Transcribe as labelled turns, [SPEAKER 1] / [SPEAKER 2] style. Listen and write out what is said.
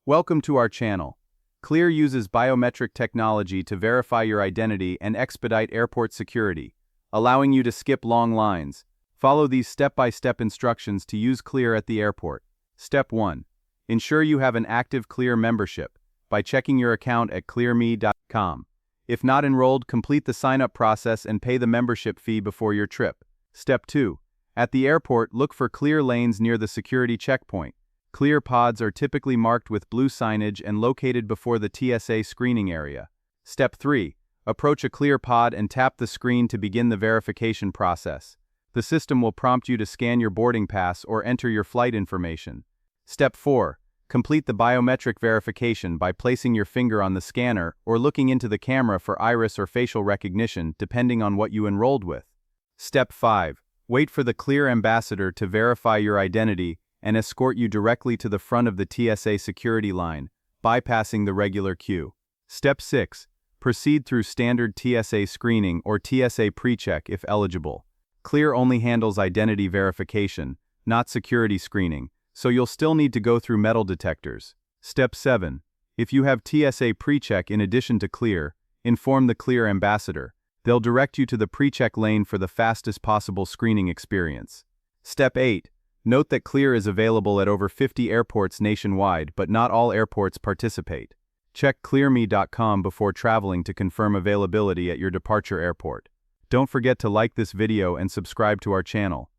[SPEAKER 1] Welcome to our channel. Clear uses biometric technology to verify your identity and expedite airport security, allowing you to skip long lines. Follow these step-by-step instructions to use Clear at the airport. Step 1. Ensure you have an active Clear membership by checking your account at clearme.com. If not enrolled, complete the sign-up process and pay the membership fee before your trip. Step 2. At the airport, look for Clear lanes near the security checkpoint. Clear pods are typically marked with blue signage and located before the TSA screening area. Step 3. Approach a Clear pod and tap the screen to begin the verification process. The system will prompt you to scan your boarding pass or enter your flight information. Step 4. Complete the biometric verification by placing your finger on the scanner or looking into the camera for iris or facial recognition, depending on what you enrolled with. Step 5. Wait for the Clear ambassador to verify your identity and escort you directly to the front of the TSA security line, bypassing the regular queue. Step 6. Proceed through standard TSA screening or TSA pre-check if eligible. Clear only handles identity verification, not security screening, so you'll still need to go through metal detectors. Step 7. If you have TSA pre-check in addition to Clear, inform the Clear ambassador. They'll direct you to the pre-check lane for the fastest possible screening experience. Step 8. Note that Clear is available at over 50 airports nationwide, but not all airports participate. Check clearme.com before traveling to confirm availability at your departure airport. Don't forget to like this video and subscribe to our channel.